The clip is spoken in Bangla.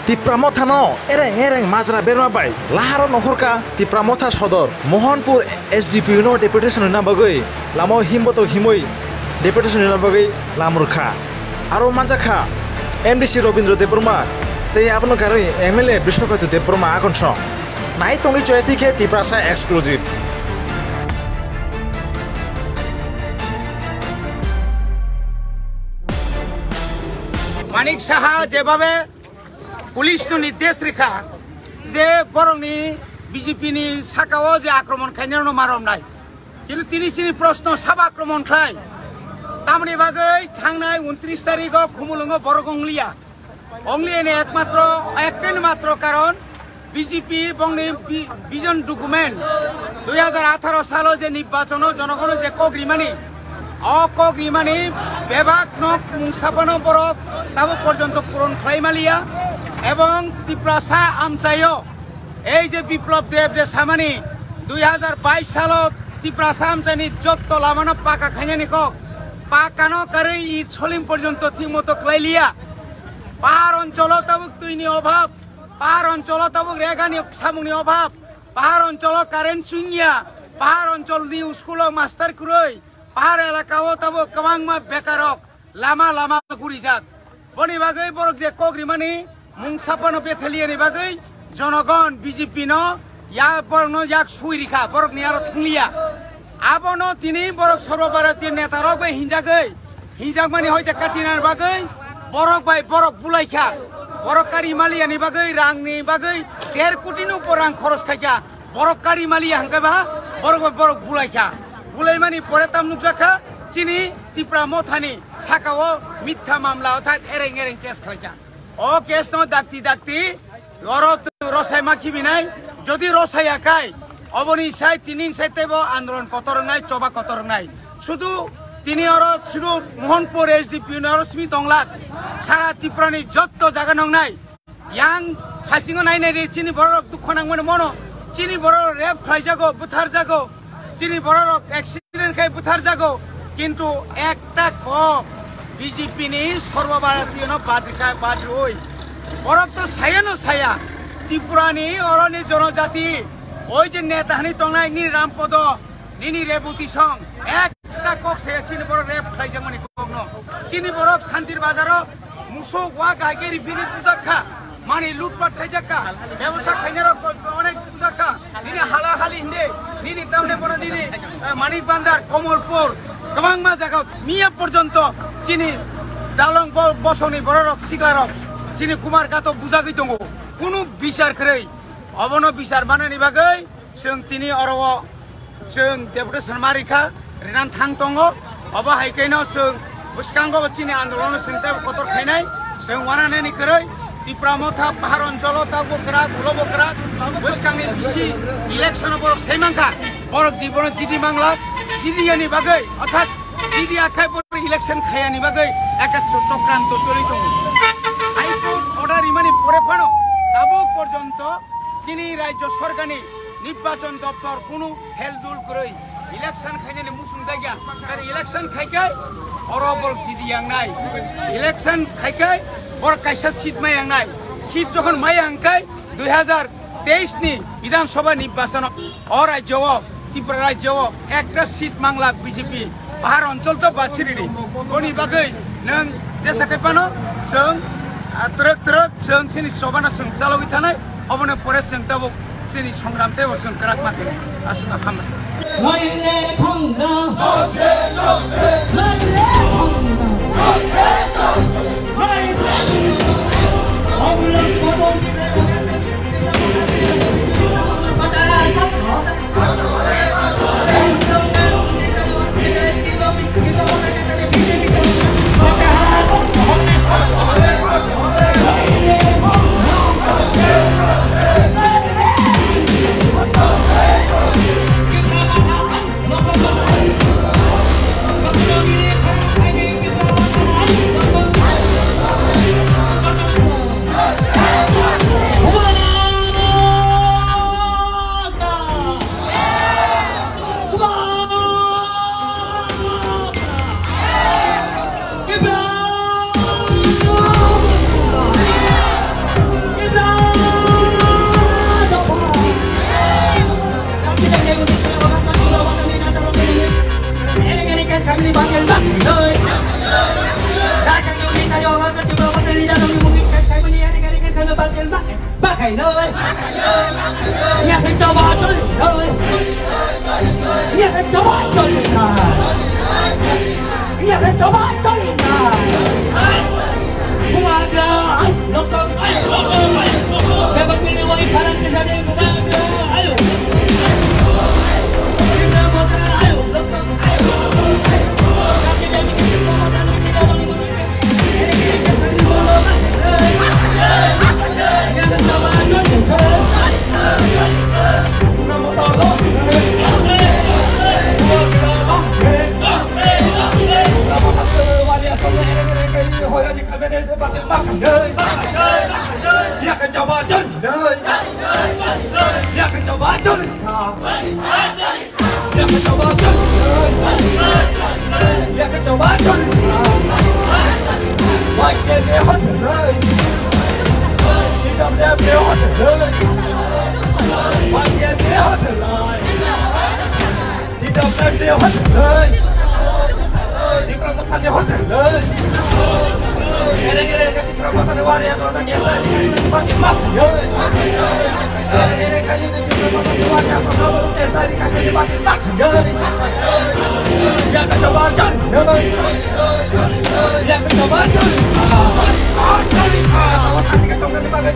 Tipramothano ereng mazra bermabai laharo nohorka Tipramotha sodor Mohanpur SDPU no deputation na bagoi lamo himboto himoi deputation na bagoi lamurkha aro manjakha MDC Robindra Debroma tei apno karoi MLA Bishnukatu Debroma akonso nai tongli choyati ke Tiprasa exclusive Manik Saha যেভাবে পুলিশ নির্দেশ রেখা যে বরংনি বিজেপিনি সাকাও যে আক্রমণ খাইনানো মারম নাই কিন্তু তিনি চিনি প্রশ্ন সাব আক্রমণ খাই তামনি বাগৈ থাংনাই 29 তারিখ খুমুলঙ্গ বরগংলিয়া অংলিয়ানি একটাই মাত্র কারণ বিজেপি বংনি ভিজন ডকুমেন্ট 2018 সাল যে নির্বাচন জনগণ যে কগ্রিমানি অকগ্রিমানি বেবাক নক মুংসাপানো বরক তাবো পর্যন্ত পূরণ খাইমালিয়া এবং ত্রিপ্রাসা আমচাইও এই যে বিপ্লব দেব যে সামানি 2022 সালত ত্রিপ্রাসা আমচাইনি যত লামানো পাকা খাইনানি কক পাকানো কারে ই সলিম পর্যন্ত ঠিকমতো ক্লাইলিয়া পাহাড় অঞ্চল তাবুক তুইনি অভাব পাহাড় অঞ্চল তাবুক রেগানি সামুনি অভাব পাহাড় অঞ্চল কারেন্ট চুইয়া পাহাড় অঞ্চল নি স্কুল মাস্টার কুরই পাহাড় এলাকাও তাবো কমাংমা বেকারক লামা লামা গুড়ি যাক বনি বাগৈ বরক যে কগ্রিমানি মুংসাপানো বেথেলিয়ানি বাগৈ জনগণ বিজেপি ন ইয়া বরনো ইয়াক সুইরিখা বরক নিয়ার থাংলিয়া আবনো তিনি বরক সর্বভারতীয় নেতারক বাই হিজাক মানে হইতে কাটিনার বাগৈ বরক বাই বরক বুলাইখা বরকারি মালিয়ানি বাগৈ রাংনি বাগৈ 1.5 কোটির উপর রাং খরচ খাইখা বরকারি মালিয়া হাঙ্গাবা বরক বুলাইখা বুলাইমানি পরে তাম নুকজাখা চিনি ত্রিপ্রামথানি সাকাও মিথ্যা মামলা অর্থাৎ এরেং কেস খাইখা ও কেস ন ডাক্তি রসাই মাখিবি নাই যদি রসাই আকাই অবনি সাই তিনিন সাইতেব আন্দোলন কতর নাই চবা কতর নাই শুধু তিনি শুধু মোহনপুর এসডিপি স্মিত অংলাক সারা ত্রিপুরানি যত জায়গা নং নাই ইয়াং হাসিং নাই নাই চিনি বড় দুঃখ নাংমনে মনো চিনি বড় রেপ খাই যাগো বুথার যাগো চিনি বড় অ্যাক্সিডেন্ট খাই বুথার যাগো কিন্তু একটা বিজেপি নি সর্বভারতীয় বাদ্রুই বরক তো ছায়া ত্রিপুরানি অরণি জনজাতি ওই যে নেতাহানি তংনাই নি রামপদ নিনি রেবতী সং একটা কক সে চিনি বড় রেপ খাই যামনি কগ্ন চিনি বড় শান্তির বাজার মুসো ওয়া গাইগেরি বিনি পূজাখা মানে লুটপাট খাই যাকা ব্যবসা খাইনার অনেক পূজাখা নিনি হালাহালি হিন্দে নিনি তামনে বড় নিনি মানিক বান্দার কমলপুর গবাংমা জায়গা মিয়া পর্যন্ত চিনি দালং বসনি বড় রক সিগলারক চিনি কুমার গাতো বুঝাগৈ দङ কোনো বিচার খरै অবন বিচার বানানি বাগৈ जों তিনি অরব जों डेपुटेशन मारिखा रेनान थां दङ अबा हाइकैनो जों बुसकांगो चिनि आन्दोलन जों ता कतर खाइनाय जों वानानानि खरै ত্রিপ্রামথা পাহাড় অঞ্চল তা বকরা গুলো বকরা বুসকাंनि বিসি ইলেকশন বড় সেইমাংকা বড় জীবন জিদি বাংলা জিদিয়ানি বাগৈ অর্থাৎ জিদি আখাই বড় ইলেকশন খায়ানি বাগৈ একটা চক্রান্ত চলিত হাইকোর্ট অর্ডার ইমানি পরে ফানো তাবু পর্যন্ত যিনি রাজ্য সরকারি নির্বাচন দপ্তর কোনো হেলদুল করে ইলেকশন খাইনানি মুসুম জায়গা আর ইলেকশন খাইকাই অরবল জিদি আংনাই ইলেকশন খাইকাই বড় কাইসা সিট মাই আংনাই সিট যখন মাই আংকাই 2023 নি বিধানসভা নির্বাচন অ রাজ্য ত্রিপুরা রাজ্য একটা সিট মাংলা বিজেপি পাহাড় অঞ্চল তো বাছিরিনি কোনি বাগৈ নং যেসাকে পানো जों ट्रक जों सिनि सबाना जों चालगै थानाय अबने परे जों ताबो सिनि संग्रामते जों कराक माखे आसुना खामबाय लाइले खंगा होसे जंगे लाइले खंगा होसे जंगे लाइले अबले कदम thầy nơi nhà thầy cho bà cho đỉnh nơi nhà thầy cho bà cho đỉnh này nhà thầy cho bà cho đỉnh này cũng ăn ra nó có cái bác mình đi khả năng cái gia đình của ta ayo kita mau ayo ya kan coba chân đời ya kan coba chân ya kan coba chân ya kan coba chân ngoài kia kia hết đời đi trong đêm kia hết đời ngoài kia kia hết đời đi trong đêm kia hết đời đi trong một kia hết đời Gere-gere kaki terobosan luar yang kalau nanya makin mati Gere-gere kaki terobosan luar yang kalau dari kaki makin mati Ya kan coba aja Ya kan coba aja Kalau tadi kan tongkat di bagian